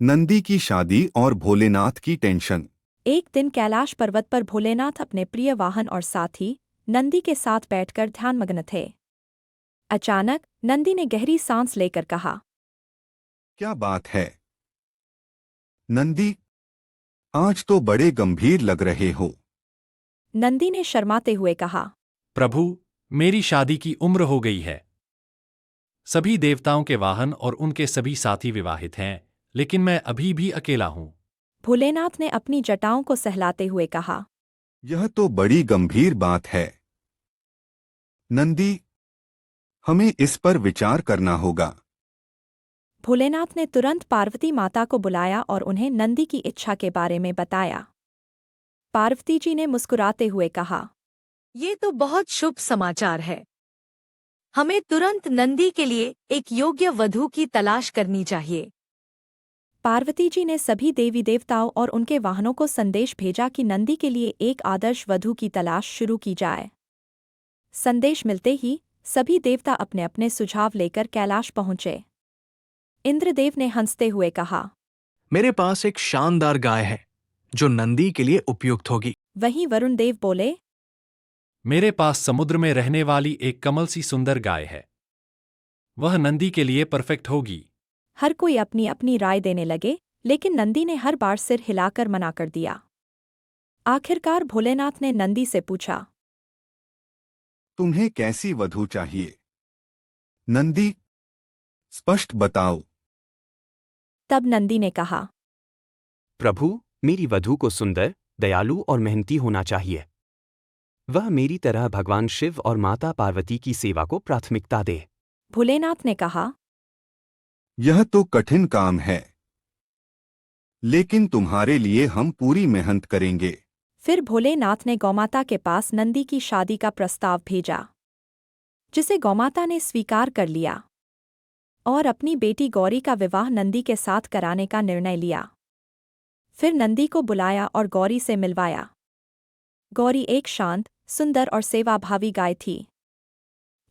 नंदी की शादी और भोलेनाथ की टेंशन। एक दिन कैलाश पर्वत पर भोलेनाथ अपने प्रिय वाहन और साथी नंदी के साथ बैठकर ध्यानमग्न थे। अचानक नंदी ने गहरी सांस लेकर कहा, क्या बात है नंदी, आज तो बड़े गंभीर लग रहे हो। नंदी ने शर्माते हुए कहा, प्रभु, मेरी शादी की उम्र हो गई है। सभी देवताओं के वाहन और उनके सभी साथी विवाहित हैं, लेकिन मैं अभी भी अकेला हूं। भोलेनाथ ने अपनी जटाओं को सहलाते हुए कहा, यह तो बड़ी गंभीर बात है नंदी, हमें इस पर विचार करना होगा। भोलेनाथ ने तुरंत पार्वती माता को बुलाया और उन्हें नंदी की इच्छा के बारे में बताया। पार्वती जी ने मुस्कुराते हुए कहा, ये तो बहुत शुभ समाचार है। हमें तुरंत नंदी के लिए एक योग्य वधू की तलाश करनी चाहिए। पार्वती जी ने सभी देवी देवताओं और उनके वाहनों को संदेश भेजा कि नंदी के लिए एक आदर्श वधू की तलाश शुरू की जाए। संदेश मिलते ही सभी देवता अपने अपने सुझाव लेकर कैलाश पहुंचे। इंद्रदेव ने हंसते हुए कहा, मेरे पास एक शानदार गाय है जो नंदी के लिए उपयुक्त होगी। वहीं वरुण देव बोले, मेरे पास समुद्र में रहने वाली एक कमल सी सुंदर गाय है। वह नंदी के लिए परफेक्ट होगी। हर कोई अपनी अपनी राय देने लगे, लेकिन नंदी ने हर बार सिर हिलाकर मना कर दिया। आखिरकार भोलेनाथ ने नंदी से पूछा, तुम्हें कैसी वधू चाहिए नंदी, स्पष्ट बताओ। तब नंदी ने कहा, प्रभु, मेरी वधू को सुंदर, दयालु और मेहनती होना चाहिए। वह मेरी तरह भगवान शिव और माता पार्वती की सेवा को प्राथमिकता दे। भोलेनाथ ने कहा, यह तो कठिन काम है, लेकिन तुम्हारे लिए हम पूरी मेहनत करेंगे। फिर भोलेनाथ ने गौमाता के पास नंदी की शादी का प्रस्ताव भेजा, जिसे गौमाता ने स्वीकार कर लिया और अपनी बेटी गौरी का विवाह नंदी के साथ कराने का निर्णय लिया। फिर नंदी को बुलाया और गौरी से मिलवाया। गौरी एक शांत, सुंदर और सेवाभावी गाय थी।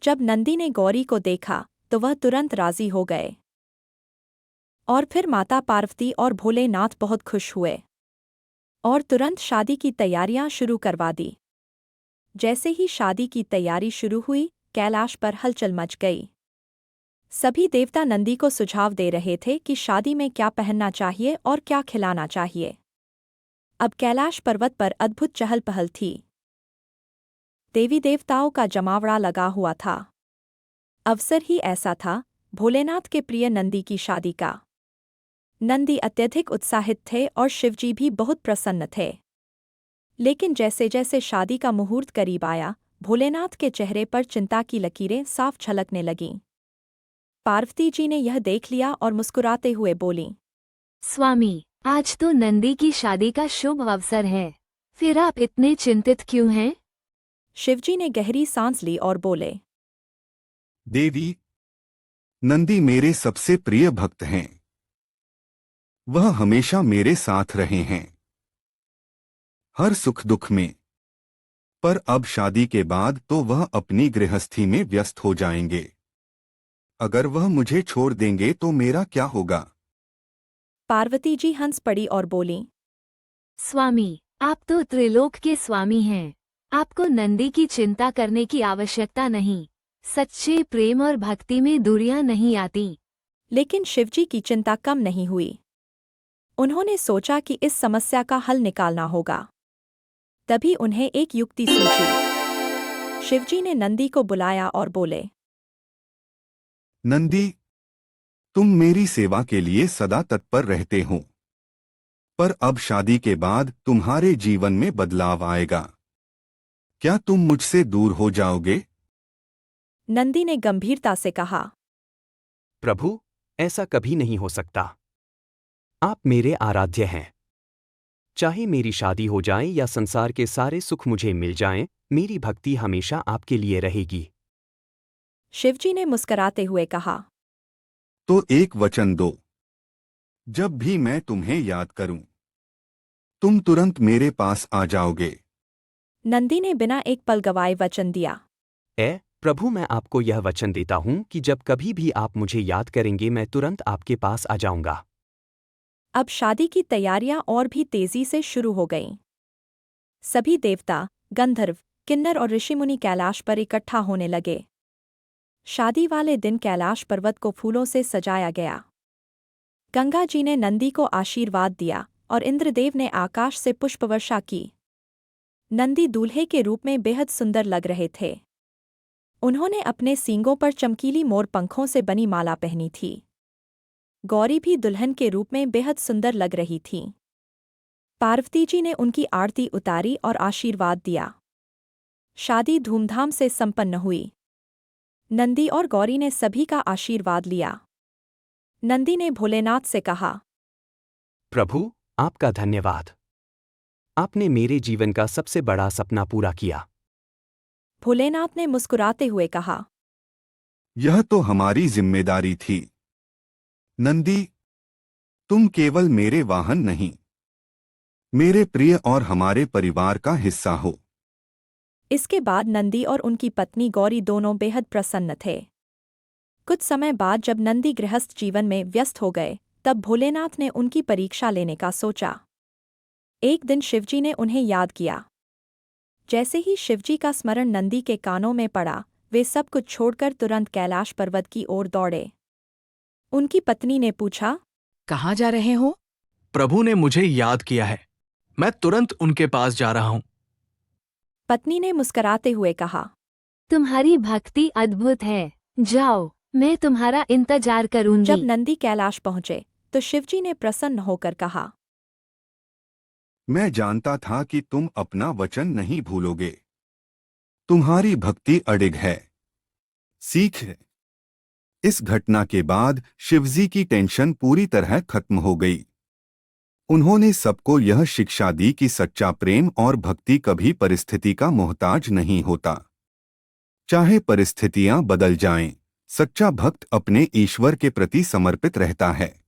जब नंदी ने गौरी को देखा तो वह तुरंत राजी हो गए और फिर माता पार्वती और भोलेनाथ बहुत खुश हुए और तुरंत शादी की तैयारियां शुरू करवा दी। जैसे ही शादी की तैयारी शुरू हुई, कैलाश पर हलचल मच गई। सभी देवता नंदी को सुझाव दे रहे थे कि शादी में क्या पहनना चाहिए और क्या खिलाना चाहिए। अब कैलाश पर्वत पर अद्भुत चहल पहल थी। देवी देवताओं का जमावड़ा लगा हुआ था। अवसर ही ऐसा था, भोलेनाथ के प्रिय नंदी की शादी का। नंदी अत्यधिक उत्साहित थे और शिवजी भी बहुत प्रसन्न थे। लेकिन जैसे जैसे शादी का मुहूर्त करीब आया, भोलेनाथ के चेहरे पर चिंता की लकीरें साफ झलकने लगीं। पार्वती जी ने यह देख लिया और मुस्कुराते हुए बोलीं, स्वामी, आज तो नंदी की शादी का शुभ अवसर है, फिर आप इतने चिंतित क्यों हैं? शिवजी ने गहरी सांस ली और बोले, देवी, नंदी मेरे सबसे प्रिय भक्त हैं। वह हमेशा मेरे साथ रहे हैं, हर सुख दुख में। पर अब शादी के बाद तो वह अपनी गृहस्थी में व्यस्त हो जाएंगे। अगर वह मुझे छोड़ देंगे तो मेरा क्या होगा? पार्वती जी हंस पड़ी और बोलीं, स्वामी, आप तो त्रिलोक के स्वामी हैं। आपको नंदी की चिंता करने की आवश्यकता नहीं। सच्चे प्रेम और भक्ति में दूरियां नहीं आती। लेकिन शिवजी की चिंता कम नहीं हुई। उन्होंने सोचा कि इस समस्या का हल निकालना होगा। तभी उन्हें एक युक्ति सूझी। शिवजी ने नंदी को बुलाया और बोले, नंदी, तुम मेरी सेवा के लिए सदा तत्पर रहते हो, पर अब शादी के बाद तुम्हारे जीवन में बदलाव आएगा। क्या तुम मुझसे दूर हो जाओगे? नंदी ने गंभीरता से कहा, प्रभु, ऐसा कभी नहीं हो सकता। आप मेरे आराध्य हैं। चाहे मेरी शादी हो जाए या संसार के सारे सुख मुझे मिल जाएं, मेरी भक्ति हमेशा आपके लिए रहेगी। शिवजी ने मुस्कराते हुए कहा, तो एक वचन दो। जब भी मैं तुम्हें याद करूं, तुम तुरंत मेरे पास आ जाओगे। नंदी ने बिना एक पल गवाए वचन दिया। प्रभु, मैं आपको यह वचन देता हूं कि जब कभी भी आप मुझे याद करेंगे मैं तुरंत आपके पास आ जाऊंगा। अब शादी की तैयारियां और भी तेजी से शुरू हो गईं। सभी देवता, गंधर्व, किन्नर और ऋषिमुनि कैलाश पर इकट्ठा होने लगे। शादी वाले दिन कैलाश पर्वत को फूलों से सजाया गया। गंगा जी ने नंदी को आशीर्वाद दिया और इंद्रदेव ने आकाश से पुष्पवर्षा की। नंदी दूल्हे के रूप में बेहद सुंदर लग रहे थे। उन्होंने अपने सींगों पर चमकीली मोर पंखों से बनी माला पहनी थी। गौरी भी दुल्हन के रूप में बेहद सुंदर लग रही थी। पार्वती जी ने उनकी आरती उतारी और आशीर्वाद दिया। शादी धूमधाम से संपन्न हुई। नंदी और गौरी ने सभी का आशीर्वाद लिया। नंदी ने भोलेनाथ से कहा, प्रभु, आपका धन्यवाद। आपने मेरे जीवन का सबसे बड़ा सपना पूरा किया। भोलेनाथ ने मुस्कुराते हुए कहा, यह तो हमारी जिम्मेदारी थी। नंदी, तुम केवल मेरे वाहन नहीं, मेरे प्रिय और हमारे परिवार का हिस्सा हो। इसके बाद नंदी और उनकी पत्नी गौरी दोनों बेहद प्रसन्न थे। कुछ समय बाद जब नंदी गृहस्थ जीवन में व्यस्त हो गए, तब भोलेनाथ ने उनकी परीक्षा लेने का सोचा। एक दिन शिवजी ने उन्हें याद किया। जैसे ही शिवजी का स्मरण नंदी के कानों में पड़ा, वे सब कुछ छोड़कर तुरंत कैलाश पर्वत की ओर दौड़े। उनकी पत्नी ने पूछा, कहाँ जा रहे हो? प्रभु ने मुझे याद किया है, मैं तुरंत उनके पास जा रहा हूं। पत्नी ने मुस्कुराते हुए कहा, तुम्हारी भक्ति अद्भुत है। जाओ, मैं तुम्हारा इंतजार करूंगी। जब नंदी कैलाश पहुंचे तो शिवजी ने प्रसन्न होकर कहा, मैं जानता था कि तुम अपना वचन नहीं भूलोगे। तुम्हारी भक्ति अडिग है। सीख। इस घटना के बाद शिवजी की टेंशन पूरी तरह खत्म हो गई। उन्होंने सबको यह शिक्षा दी कि सच्चा प्रेम और भक्ति कभी परिस्थिति का मोहताज नहीं होता। चाहे परिस्थितियां बदल जाएं, सच्चा भक्त अपने ईश्वर के प्रति समर्पित रहता है।